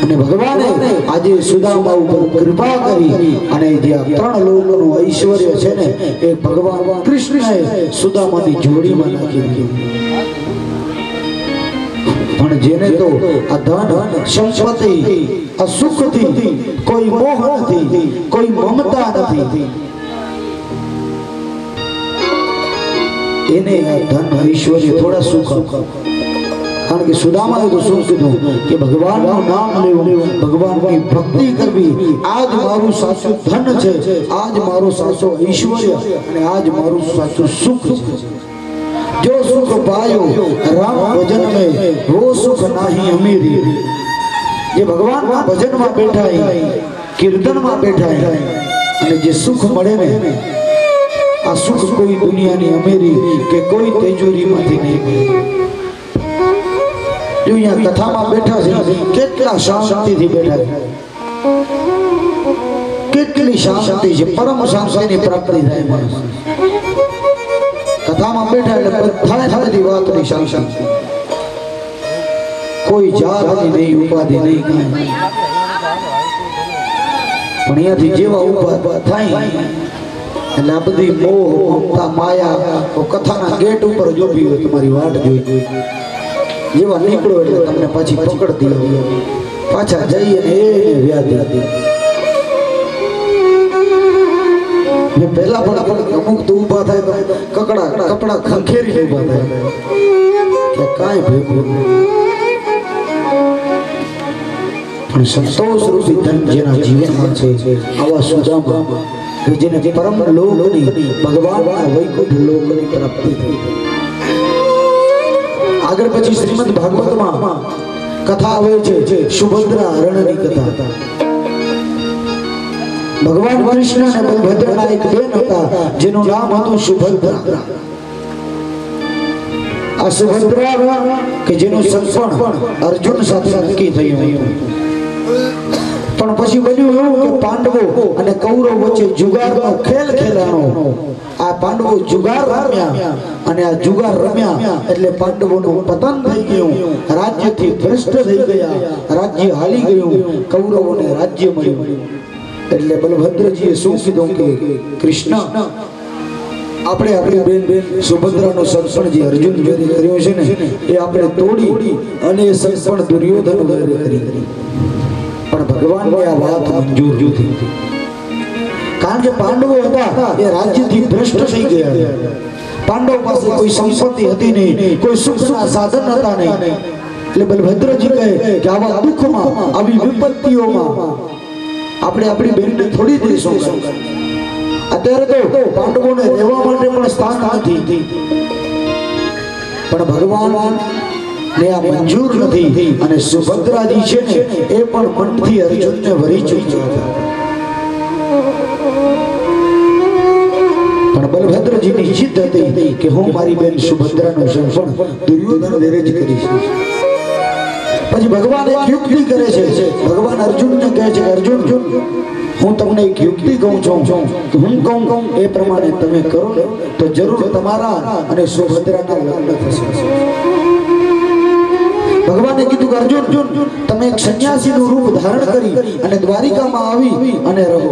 અને ભગવાને આજે સુદામા ઉપર કૃપા કરી અને જે ત્રણ લોકનું ઐશ્વર્ય છે ને એ ભગવાન કૃષ્ણએ સુદામાની જોડીમાં નાખી દીધું. પણ જેને તો આ ધન સંપત્તિ આ સુખથી કોઈ મોહ નથી, કોઈ મમતા નથી, એને આ ધન ઐશ્વર્ય થોડા સુખ. કારણ કે સુદામાએ તો શું કીધું કે ભગવાનનું નામ લેવું, ભગવાનની ભક્તિ કરવી, આજ મારું સાચું ધન છે, આજ મારો સાચો ઐશ્વર્ય અને આજ મારું સાચું સુખ છે. जो सुख पायो राम भजन में वो सुख नहीं अमीरी. જે ભગવાનના ભજનમાં બેઠા હે, કીર્તનમાં બેઠા હે અને જે સુખ મળે ને આ સુખ કોઈ દુનિયાની અમીરી કે કોઈ તેજોરીમાંથી નહીં મળે. જો અહીંયા કથામાં બેઠા છે કેટલા શાંતિથી બેઠા છે, કેટલી શાંતિ છે, પરમ શાંતિની પ્રાપ્તિ થાય માણસ. કથામાં બેઠા એટલે બધા બધી વાતની શાંતિ, કોઈ જાતની નહીં, ઉપાધિ નહીં, કાંઈ. પણ અહીંયાથી જેવા ઉભા થાય એટલે આ બધી મોહ મમતા માયા કથાના ગેટ ઉપર જોવી હોય તમારી વાટ જોઈ, જેવા નીકળો એટલે તમને પાછી પકડતી હોય, પાછા જઈએ ને એ વ્યાધિ. પહેલા પણ અમુક તો ઉભા થાય કપડા ખંખેરી ઉભા થાય કે કાંઈ ભેગું. પણ સંતોષ રૂપી ધન જેના જીવનમાં છે આવા સુદામા કે જેને પરમ લોકની ભગવાનના વૈકુંઠ લોકની પ્રાપ્તિ થઈ. આગળ પછી શ્રીમદ ભાગવતમાં કથા આવે છે સુભદ્રા હરણની કથા. ભગવાન કૃષ્ણ અને બલભદ્રના એક બેન હતા જેનું નામ હતું સુભદ્રા. આ સુભદ્રા કે જેનું સંપર્ક અર્જુન સાથે નક્કી થયું હતું. પણ પછી બન્યું એવું કે પાંડવો અને કૌરવ વચ્ચે જુગારનો ખેલ ખેલાણો. આ પાંડવો જુગાર રમ્યા અને આ જુગાર રમ્યા એટલે પાંડવોનું પતન થઈ ગયું, રાજ્યથી ભ્રષ્ટ થઈ ગયા, રાજ્ય હાલી ગયું, કૌરવોને રાજ્ય મળ્યું. એટલે બલભદ્રજીએ શું કીધું કે કૃષ્ણ આપણે આપણી બેન સુભદ્રાનો સંપર્ક જે અર્જુન જોડે કર્યો છે ને એ આપણે તોડી અને એ સંપર્ક દુર્યોધન જોડે કરી. પણ ભગવાનને આ વાત મંજૂર નથી, કારણ કે પાંડવો હતા એ રાજ્યથી ભ્રષ્ટ થઈ ગયા. પાંડવો પાસે કોઈ સંપત્તિ હતી નહીં, કોઈ સુખના સાધન હતા નહીં. એટલે બલભદ્રજી કહે કે આવા દુઃખમાં, આવી વિપત્તિઓમાં આપણે આપણી બેનને થોડી દઈશું. અત્યારે તો પાંડવોને રહેવા માટે પણ સ્થાન નથી, પણ ભગવાન ને આ મંજૂર નથી અને સુભદ્રાજી છે ને એ પણ મનથી અર્જુનને વરી ચૂક્યા હતા. પણ બલભદ્રજીની જીદ હતી કે હું મારી બેન સુભદ્રાનો સંપર્ક દુર્યોધન વેરે જ કરીશ. પછી ભગવાન એક યુક્તિ કરે છે. ભગવાન અર્જુનને કહે છે અર્જુન હું તમને એક યુક્તિ કહું છું, હું કહું એ પ્રમાણે તમે કરો તો જરૂર તમારા અને સુભદ્રાના લગ્ન થશે. ભગવાને કીધું કે અર્જુન તમે એક સંન્યાસીનું રૂપ ધારણ કરી અને દ્વારિકામાં આવી અને રહો.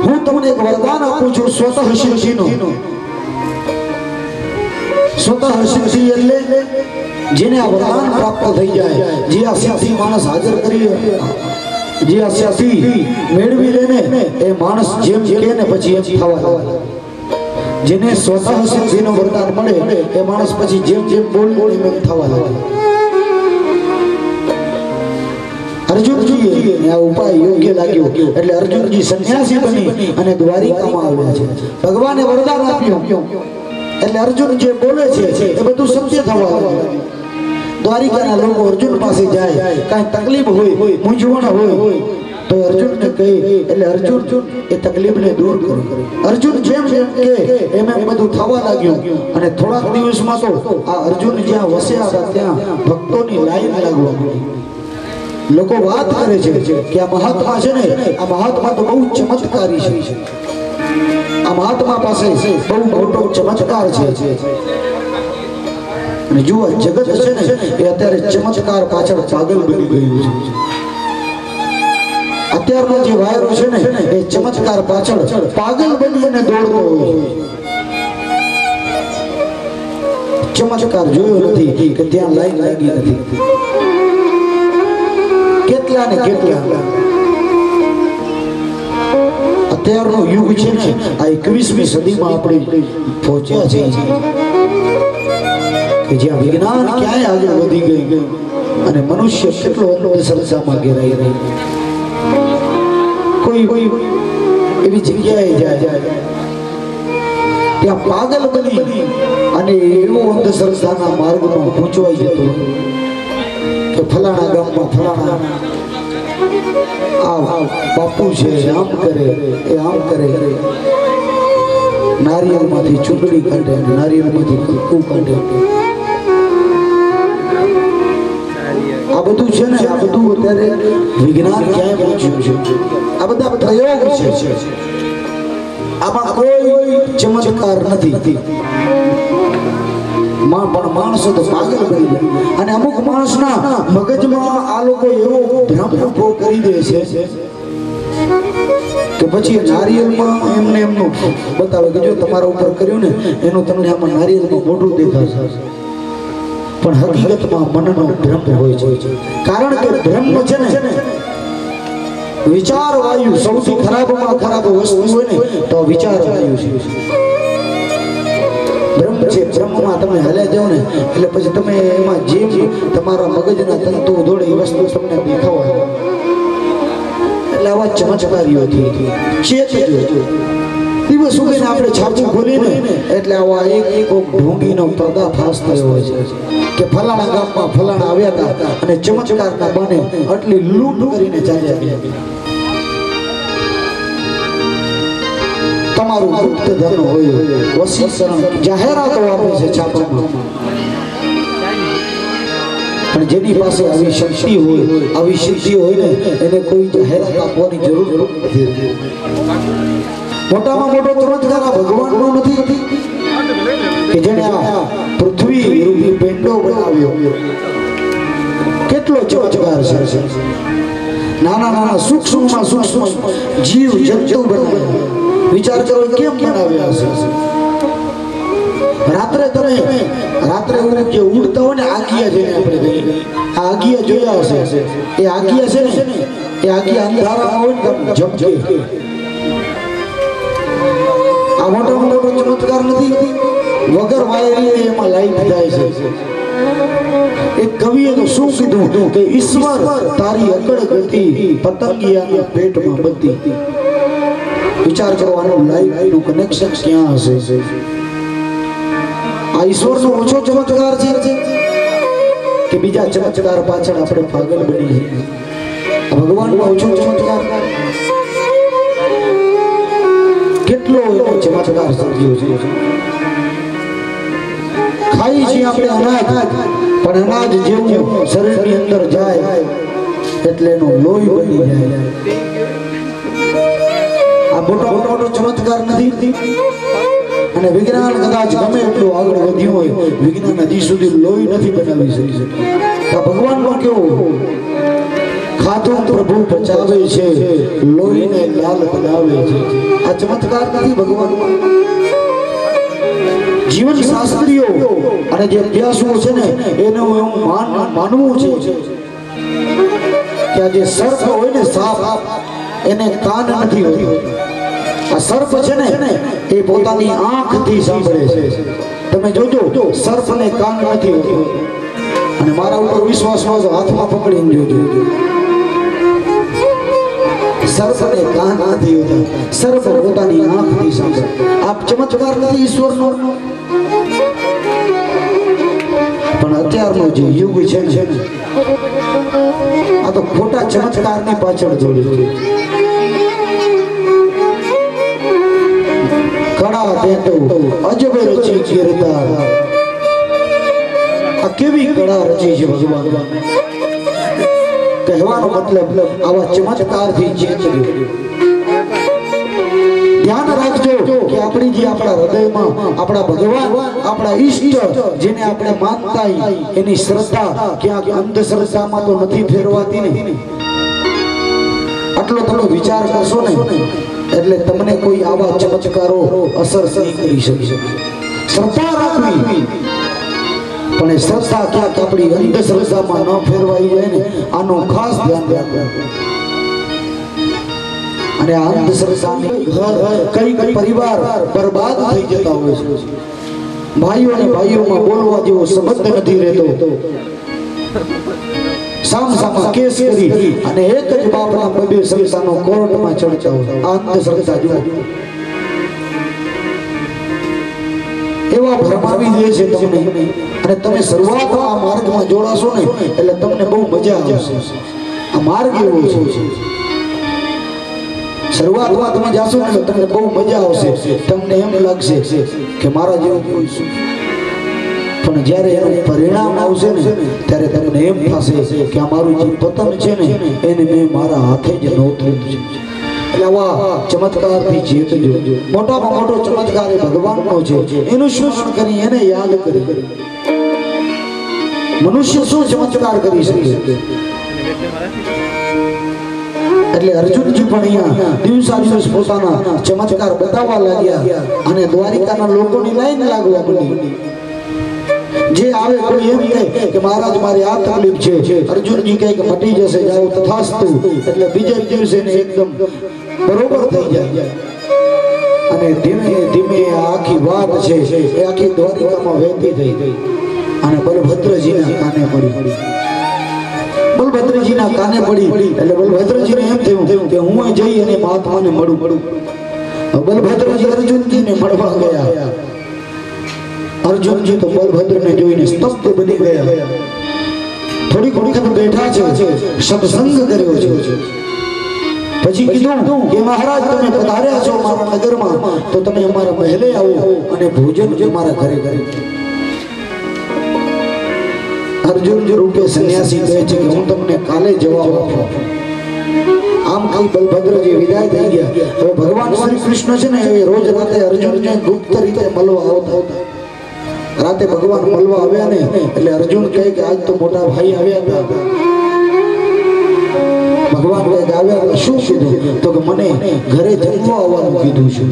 હું તમને એક વરદાન આપું છું સ્વતઃ સિદ્ધિનું. સ્વતઃ સિદ્ધિ એટલે જેને આ વરદાન પ્રાપ્ત થઈ જાય, જે આ સિદ્ધિ માણસ હાજર કરી, જે આ સિદ્ધિ મેળવી લે ને એ માણસ જેમ કે ને પછી એમ થવા લાગે. જેને સ્વતઃ સિદ્ધિનું વરદાન મળે એ માણસ પછી જેમ જેમ બોલ એમ થવા લાગે. અર્જુનજી આ ઉપાય યોગ્ય લાગ્યો એટલે અર્જુનજી સંન્યાસી બની અને દ્વારિકામાં આવ્યા છે. ભગવાને વરદાન આપ્યું એટલે અર્જુન જે બોલે છે એ બધું સત્ય થવા લાગ્યું. દ્વારિકાના લોકો અર્જુન પાસે જાય, કાંઈ તકલીફ હોય, મૂંઝવણ હોય તો અર્જુનને કહે એટલે અર્જુન એ તકલીફને દૂર કરે. અર્જુન જેમ જેમ કહે એમ એમ બધું થવા લાગ્યું અને થોડાક દિવસમાં તો આ અર્જુન જ્યાં વસ્યા હતા ત્યાં ભક્તોની લાઈન લાગવા માંડી. લોકો વાત કરે છે કે આ મહાત્મા છે ને આ મહાત્મા તો બહુ ચમત્કારી છે, આ મહાત્મા પાસે બહુ મોટો ચમત્કાર છે. અને જુઓ જગત છે ને એ અત્યારે ચમત્કાર પાછળ પાગલ બની ગયું છે. અત્યારનો જે વાયરો છે ને એ ચમત્કાર પાછળ પાગલ બનીને દોડતો હોય છે. ચમત્કાર જોયો નથી કે ત્યાં લાઈન લાગી નથી. કેટલા ને કેટલા અત્યારનો યુગ છે ને આ 21મી સદીમાં આપણે પહોંચ્યા છે કે જ્યાં વિજ્ઞાન ક્યાંય આગળ વધી ગયું અને મનુષ્ય કેટલો અંધશ્રદ્ધામાં ઘેરાઈ રહ્યો. કોઈ એવી જગ્યાએ જાય ત્યાં પાગલ બની અને એવો અંધશ્રદ્ધાના માર્ગમાં પહોંચવાઈ જતો કે ફલાણા ગામમાં ફલાણા આ બાપુ છે, આમ કરે એ આમ કરે, નારિયેળમાંથી ચૂંટણી કાઢે, નારિયેળમાંથી કંકુ કાઢે. આ બધું છે ને, આ બધું અત્યારે વિજ્ઞાન ક્યાંય પહોંચ્યું છે. આ બધા પ્રયોગ છે, આમાં કોઈ ચમત્કાર નથી. પણ માણસો તો પાગલ બની જાય. અને અમુક માણસના મગજમાં આ લોકો એવો ભ્રમ ઉભો કરી દે છે કે પછી નારિયેળમાં એમને એમનું બતાવે કે જો તમારા ઉપર કર્યું ને એનું તમને આમાં નારિયેળમાં મોઢું દેખાશે. પણ હકીકતમાં મનનો ભ્રમ હોય છે. કારણ કે ભ્રમ છે ને વિચાર વાયુ, સૌથી ખરાબમાં ખરાબ વસ્તુ હોય ને તો વિચાર વાયુ છે. બ્રહ્મ છે, બ્રહ્મમાં તમે હાલ્યા જાઓ ને એટલે પછી તમે એમાં જેમ તમારા મગજના તંતુઓ દોડે એ વસ્તુ તમને દેખાવા. એટલે આવા ચમત્કારીઓથી ચેતજો. દિવસ ઉગીને આપણે છાપું ખોલીને એટલે આવા એક ઢોંગીનો પર્દાફાશ થયો હોય છે કે ફલાણા ગામમાં ફલાણા આવ્યા હતા અને ચમત્કારના બને આટલી લૂંટ કરીને ચાલ્યા ગયા. તમારું ગુપ્ત ધન હોય, વસીકરણ જાહેરાતો આપે છે છાપામાં. પણ જેની પાસે આવી શક્તિ હોય, આવી સિદ્ધિ હોય ને એને કોઈ જાહેરાત આપવાની જરૂર નથી. મોટામાં મોટો ચમત્કાર આ ભગવાનનો નથી કે જેને આ પૃથ્વી રૂપી પેંડો બનાવ્યો. કેટલો ચમત્કાર છે. નાના નાના સૂક્ષ્મમાં સૂક્ષ્મ જીવ જંતુ બનાવ્યા. વિચાર કરો કેમ બનાવ્યા હશે. રાત્રે એવું કે ઉડતા હોય ને આગિયા જેને આપણે કહીએ, આ આગિયા જોયા હશે. એ આગિયા છે ને એ આગિયા અંધારામાં હોય ને ઝબકે. આ મોટો ચમત્કાર નથી. વગર વાયરી એમાં લાઈટ થાય છે. એક કવિએ તો શું કીધું કે ઈશ્વર તારી અકળ ગતિ પતંગિયાના પેટમાં બધી. વિચાર કરવાનું લાઈટનું કનેક્શન ક્યાં હશે. આ ઈશ્વરનો ઓછો ચમત્કાર છે કે બીજા ચમત્કાર પાછળ આપણે પાગલ બની જઈએ. ભગવાનનો ઓછો ચમત્કાર કેટલો એનો ચમત્કાર સર્જ્યો છે. ખાઈ છીએ આપણે અનાજ, પણ અનાજ જેવું શરીરની અંદર જાય એટલે એનો લોહી બની જાય. આ મોટો ચમત્કાર નથી. અને વિજ્ઞાન કદાચ ગમે એટલું આગળ વધ્યું હોય, વિજ્ઞાન હજી સુધી લોહી નથી બનાવી શકી. આ ભગવાનનો કેવો ખાતું પ્રભુ પચાવે છે, લોહીને લાલ બનાવે છે. આ ચમત્કાર નથી ભગવાનમાં. જીવન શાસ્ત્રીઓ અને જે અભ્યાસો છે ને એનું એવું માનવું છે કે આ જે સર્પ હોય ને સાપ, એને કાન નથી હોતી. આ સર્પ છે ને એ પોતાની આંખથી સાંભળે છે. તમે જોજો સર્પને કાન નથી હોતી. અને મારા ઉપર વિશ્વાસ ન હોય હાથમાં પકડીને જોજો. સર્પને કાન નથી હોતા. સર્પ પોતાની આંખથી સાંભળે. આ ચમત્કાર નથી ઈશ્વરનો. પણ અત્યારનો જે યુગ છે ને આ તો ખોટા ચમત્કારની પાછળ દોડે છે. કળા પેટો અજબ રચી કીર્તા. આ કેવી કળા રચી છે ભગવાન. કહેવાનો મતલબ આવા ચમત્કારથી ચેતજો. ધ્યાન રાખજો કે આપણી જે આપણા હૃદયમાં આપણા ભગવાન, આપણા ઈષ્ટ જેને આપણે માનતા એની શ્રદ્ધા ક્યાંક અંધશ્રદ્ધામાં તો નથી ફેરવાતી ને. આટલો તમે વિચાર કરશો ને એટલે તમને કોઈ આવા ચમત્કારો અસર નહીં કરી શકે. શ્રદ્ધા રાખવી, પણ એ શ્રદ્ધા ક્યાંક આપણી અંધશ્રદ્ધામાં ન ફેરવાઈ જાય ને આનું ખાસ ધ્યાન રાખવું. અને આ અંધશ્રદ્ધાની કઈ પરિવાર બરબાદ થઈ જતા હોય છે. ભાઈઓ અને ભાઈઓમાં બોલવા જેવો સંબંધ નથી રહેતો. સામસામા કેસ કરી અને એક જ બાપના બબે સંસાનો કોર્ટમાં ચડતા હોય. આ અંધશ્રદ્ધા જુઓ એવા ભરમાવી દે છે તમને. અને તમે શરૂઆતમાં આ માર્ગમાં જોડાશો ને એટલે તમને બહુ મજા આવશે. આ માર્ગ એવો છે, શરૂઆતમાં તમે જાશો ને તમને બહુ મજા આવશે. તમને એમ લાગશે કે મારા જેવું કોઈ શું, પણ જ્યારે એનું પરિણામ આવશે ને ત્યારે તમને એમ થશે કે આ મારું જે પતન છે ને એને મેં મારા હાથે જ નોતર્યું છે. એટલે આવા ચમત્કારથી જીતજો. મોટામાં મોટો ચમત્કાર એ ભગવાનનો છે. એનું શોષણ કરી એને યાદ કરી. મનુષ્ય શું ચમત્કાર કરી શકે? એટલે અર્જુનજી પણ અહીંયા દિવસા દિવસ પોતાના ચમત્કાર બતાવવા લાગ્યા અને દ્વારિકાના લોકોની લાઈન લાગવા માંડી. જે આવે કોઈ એમ કહે કે મહારાજ મારી આ તકલીફ છે, અર્જુનજી કહે કે મટી જશે, જાઓ તથાસ્તુ. એટલે બીજા દિવસે એકદમ બરોબર થઈ જાય. અને ધીમે ધીમે આખી વાત છે એ આખી દ્વારિકામાં વહેતી થઈ ગઈ અને બલભદ્રજીના કાને પડી. બલભદ્રજીના કાને પડી એટલે બલભદ્રજીને એમ થયું કે હું જઈ અને મહાત્માને મળું. બલભદ્રજી અર્જુનજીને મળવા ગયા. અર્જુનજી તો બલભદ્રને જોઈને સ્તબ્ધ બની ગયા. થોડીક વખત બેઠા છે, સત્સંગ કર્યો છે. પછી કીધું કે મહારાજ તમે પધાર્યા છો મારા નગરમાં, તો તમે અમારા મહેલે આવો અને ભોજન અમારા ઘરે કરી. અર્જુન રૂપે સંન્યાસી કહે છે કે હું તમને કાલે જવાબ આપું. આમ કઈ બલભદ્રજી વિદાય થઈ ગયા. હવે ભગવાન શ્રી કૃષ્ણ છે ને એ રોજ રાતે અર્જુનને ગુપ્ત રીતે મળવા આવતા. રાતે ભગવાન મળવા આવ્યા ને એટલે અર્જુન કહે કે આજ તો મોટા ભાઈ આવ્યા હતા. ભગવાન કહે કે આવ્યા શું કીધું? તો કે મને ઘરે જમવા આવવાનું કીધું છે.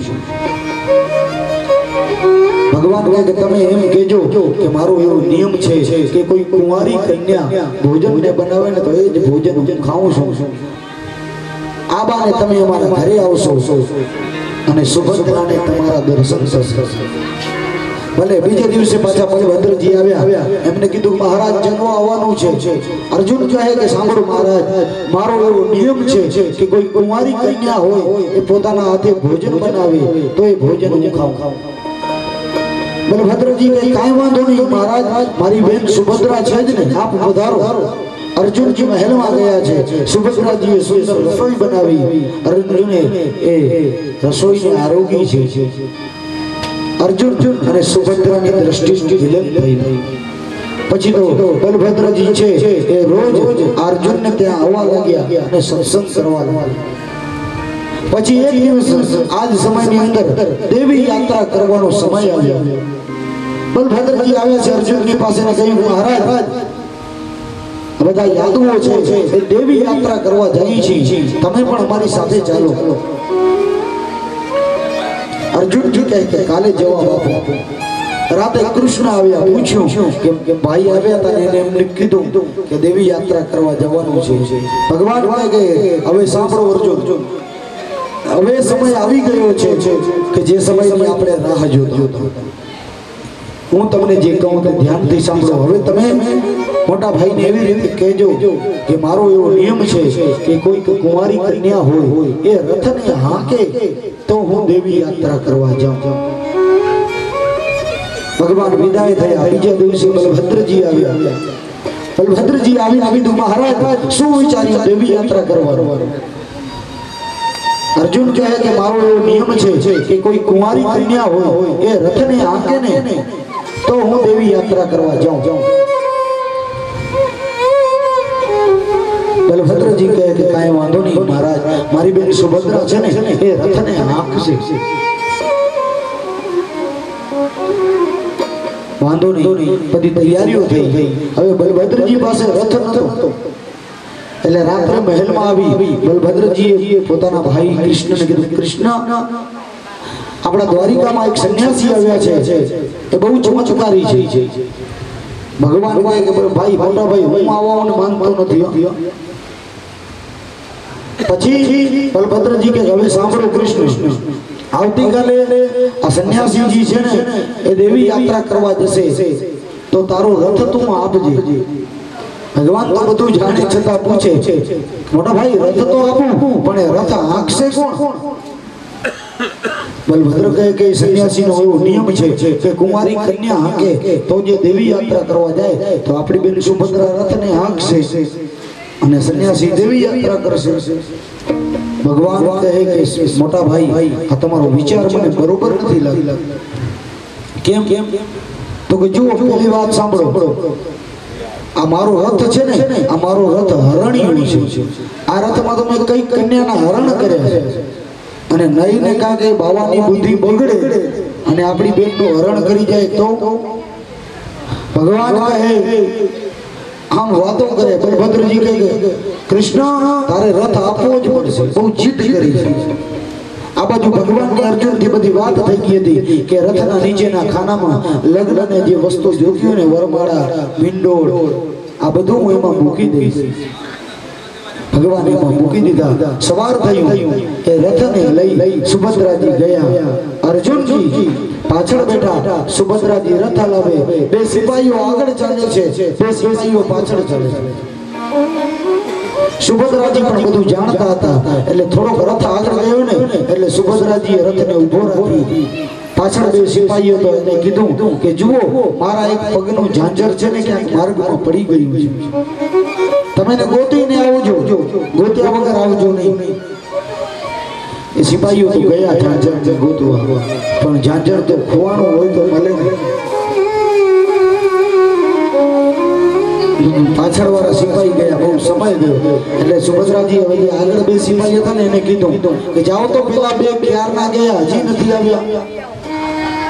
ભગવાન કહે કે તમે એમ કહેજો કે મારો એવો નિયમ છે કે કોઈ કુંવારી કન્યા ભોજન ને બનાવે ને તો એ જ ભોજન હું ખાઉં છું. આ બાને તમે અમારા ઘરે આવશો અને સુભદ્રાને તમારા દર્શન થશે. ભલે બીજે દિવસે પાછા બલભદ્રજી આવ્યા. એમને કીધું મહારાજ જમવા આવવાનું છે. અર્જુન કહે કે સાંભળો મહારાજ, મારો એવો નિયમ છે કે કોઈ કુંવારી કન્યા હોય એ પોતાના હાથે ભોજન બનાવે તો એ ભોજન હું ખાઉં. બલભદ્રજી કહે કાંઈ વાંધો નહીં મહારાજ, મારી બેન સુભદ્રા છે જ ને, આપ પધારો. અર્જુનજી મહેલમાં ગયા છે. સુભદ્રાજીએ સુંદર રસોઈ બનાવી. અર્જુને એ રસોઈને આરોગી છે. અર્જુન અને સુભદ્રાની દ્રષ્ટિ વિલન થઈ. પછી તો બલભદ્રજી છે એ રોજ અર્જુનને ત્યાં આવવા લાગ્યા અને સત્સંગ કરવા લાગ્યા. પછી એક દિવસ આજ સમયની અંદર દેવી યાત્રા કરવાનો સમય આવ્યો. બલભદ્રજી આવ્યા છે અર્જુનની પાસે ને કહ્યું મહારાજ બધા યાદવો છે એ દેવી યાત્રા કરવા જઈ છીએ, તમે પણ અમારી સાથે ચાલો. અર્જુનજી કહે કે કાલે જવાબ આપો. રાતે કૃષ્ણ આવ્યા, પૂછ્યું કે ભાઈ આવ્યા હતા ને એને એમને કીધું કે દેવી યાત્રા કરવા જવાનું છે. ભગવાન કહે કે હવે સાંભળો અર્જુન, હવે સમય આવી ગયો છે કે જે સમયની આપણે રાહ જોતા હતા. હું તમને જે કહું તે ધ્યાનથી સાંભળો. હવે તમે મોટા ભાઈને એવી રીતે કહેજો કે મારો એવો નિયમ છે કે કોઈ કુંવારી કન્યા હોય એ રથને હાંકે તો હું દેવી યાત્રા કરવા જાઉં. ભગવાન વિદાય થયા. બીજા દિવસે બલભદ્રજી આવ્યા. બલભદ્રજી આવીને કીધું મહારાજ શું વિચાર્યું દેવી યાત્રા કરવાનું? અર્જુન કહે કે મારો એવો નિયમ છે કે કોઈ કુંવારી કન્યા હોય એ રથને હાંકે ને તો હું દેવી યાત્રા કરવા જાઉં. બલભદ્રજી કહે કે કાંઈ વાંધો નહીં મહારાજ, મારી બેન સુભદ્રા છે ને એ રથને હાંકશે. વાંધો નહીં, બધી તૈયારીઓ થઈ ગઈ. હવે બલભદ્રજી પાસે રથ નતો એટલે રાત્રે મહેલમાં આવી બલભદ્રજીએ પોતાના ભાઈ કૃષ્ણને કીધું, કૃષ્ણ આપણા દ્વારિકામાં એક સંન્યાસી આવ્યા છે, એ બહુ ચમત્કારી છે. ભગવાન કહે કે ભાઈ મોટા ભાઈ હું આવવાને માનતો નથી. પછી બલભદ્રજી કે હવે સાંભળો કૃષ્ણ, આવતીકાલે આ સંન્યાસીજી છે ને એ દેવી યાત્રા કરવા જશે, તો તારો રથ તું આપજે. ભગવાન તો બધું જાણે છતાં પૂછે, મોટા ભાઈ રથ તો આપું પણ રથ હાંકશે કોણ? બલભદ્ર કહે કે સંન્યાસીનો એવો નિયમ છે કે કુમારી કન્યા હાંકે તો જે દેવી યાત્રા કરવા જાય તો આપણી બેન સુભદ્રા રથને હાંકશે અને સંન્યાસી દેવી યાત્રા કરશે. ભગવાન કહે કે મોટા ભાઈ આ તમારો વિચાર મને બરોબર નથી લાગ્યો. કેમ? તો કે જુઓ, પહેલી વાત સાંભળો, આ મારો રથ છે ને, આ મારો રથ હરણીયો છે. આ રથમાં તમે કઈ કન્યાના હરણ કર્યા છે અને નહીં ને કાંકે બાવાની બુદ્ધિ બગડે અને આપણી બેનનું હરણ કરી જાય તો? ભગવાન કહે આમ વાતો કરે. બલભદ્રજી કહે કૃષ્ણ તારે રથ આપવો જ પડશે, બહુ જીદ કરી છે. આ બાજુ ભગવાન અર્જુનથી બધી વાત થઈ ગઈ હતી કે રથના નીચેના ખાનામાં લગ્નને જે વસ્તુ જોતી ને, વરમાળા, ભીંડોળ, આ બધું હું એમાં મૂકી દઈશ. ભગવાન એમાં મૂકી દીધા. સવાર થયું કે રથને લઈ સુભદ્રાજી ગયા. અર્જુનજી પાછળ બેઠા, સુભદ્રાજી રથ હલાવે, બે સિપાહીઓ આગળ ચાલે છે, બે સિપાહીઓ પાછળ ચાલે છે. સુભદ્રાજી પણ બધું જાણતા હતા એટલે થોડોક રથ આગળ ગયો ને એટલે સુભદ્રાજીએ રથને ઊભો રાખી. પાછળ બે સિપાહીઓ તો એને કીધું કે જુઓ, મારા એક પગનું ઝાંઝર છે ને ક્યાંક માર્ગમાં પડી ગયું છે, તમે એને ગોતીને આવજો, ગોત્યા વગર આવજો નહીં. એ સિપાહીઓ તો ગયા ઝાંઝર ગોતવા, પણ ઝાંઝર તો ખોવાનું હોય તો મળે નહીં. પાછળ વાળા સિપાહી ગયા, બહુ સમય ગયો એટલે સુભદ્રાજી હવે આગળ બે સિપાહી હતા ને એને કીધું કે જાઓ તો પેલા બે ક્યારના ગયા, હજી નથી આવ્યા.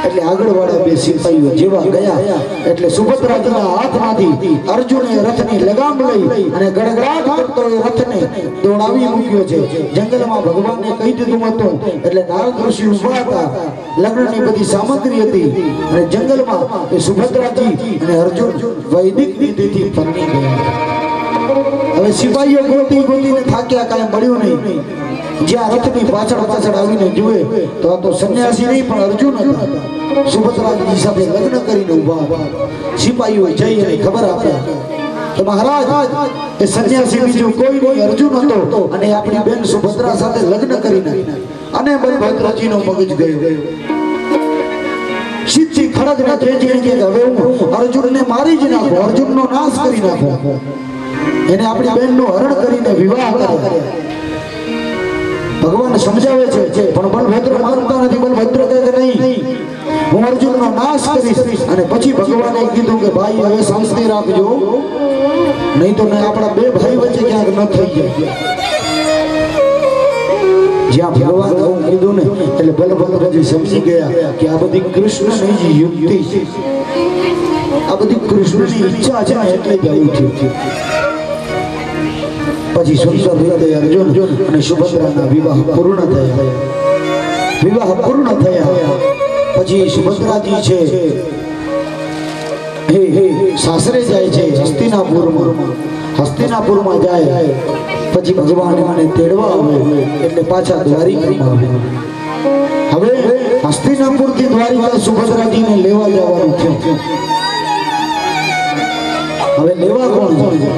એટલે આગળ વાળા બે સિપાહીઓ જેવા ગયા એટલે સુભદ્રાજીના હાથમાંથી અર્જુને રથની લગામ લઈ અને ગડગડાટ કરતો એ રથને દોડાવી મૂક્યો છે. જંગલમાં ભગવાનને કહી દીધું હતું એટલે નારદ ઋષિ ઉભા હતા, લગ્નની બધી સામગ્રી હતી અને જંગલમાં એ સુભદ્રાજી અને અર્જુન વૈદિક વિધિથી પરણી ગયા. હવે સિપાહીઓ ગોતીને થાક્યા, કાંઈ મળ્યું નહીં. જ્યાં રથની પાછળ આવીને જુએ તો આ તો સંન્યાસી નહીં પણ અર્જુન હતા. સુભદ્રાજી સાથે લગ્ન કરીને ઉભા. સિપાહીઓ જઈ અને ખબર આપ્યા કે મહારાજ એ સંન્યાસી બીજું કોઈ નહીં, અર્જુન હતો અને આપણી બેન સુભદ્રા સાથે લગ્ન કરીને અને બલભદ્રજીનો મગજ ગયો. સીધી ખડગને ખેંચીને કે હવે હું અર્જુનને મારી જ નાખો, અર્જુનનો નાશ કરી નાખો, એને આપણી બેનનું હરણ કરીને વિવાહ કર્યા. ભગવાન સમજાવે છે પણ બલભદ્ર માનતા નથી. બલભદ્ર કહે કે નહીં, હું અર્જુનનો નાશ કરીશ. અને પછી ભગવાને કીધું કે ભાઈ હવે શાંતિ રાખજો, નહીં તો આપણા બે ભાઈ વચ્ચે ક્યાંક ન થઈ જાય. જ્યાં ભગવાન એવું કીધું ને એટલે બલભદ્રજી સમજી ગયા કે આ બધી કૃષ્ણની જ યુક્તિ છે, આ બધી કૃષ્ણની ઈચ્છા છે એટલે જ આવું થયું. પછી સુંદર રીતે અર્જુન અને સુભદ્રાના વિવાહ પૂર્ણ થયા. પછી સુભદ્રાજી છે સાસરે જાય છે હસ્તિનાપુરમાં જાય. પછી ભગવાન મને તેડવા આવે એટલે પાછા દ્વારિકામાં આવે. હવે હસ્તિનાપુરથી દ્વારિકા સુભદ્રાજીને લેવા જવાનું થયું. હવે લેવા કોણ જાય?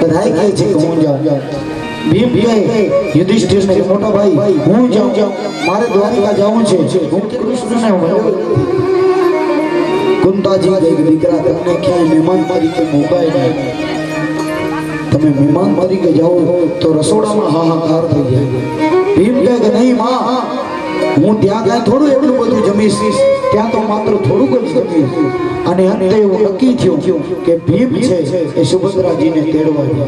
બધા કહે છે કે હું જાઉં. ભીમ કહે યુધિષ્ઠિરને કે મોટા ભાઈ હું જાઉં, મારે દ્વારિકા જવું છે, હું કૃષ્ણને મળ્યો. કુંતાજી કહે કે દીકરા તમને ક્યાંય મહેમાન તરીકે મોકલાય નહીં, તમે મહેમાન તરીકે જાઓ તો રસોડામાં હાહાકાર થઈ જાય. ભીમ કહે કે નહીં માં, હું ત્યાં કાંઈ થોડું એટલું બધું જમીશ, ત્યાં તો માત્ર થોડુંક જ જમીશ. અને અંતે એવું નક્કી થયું કે ભીમ છે એ સુભદ્રાજીને તેડવા જાય.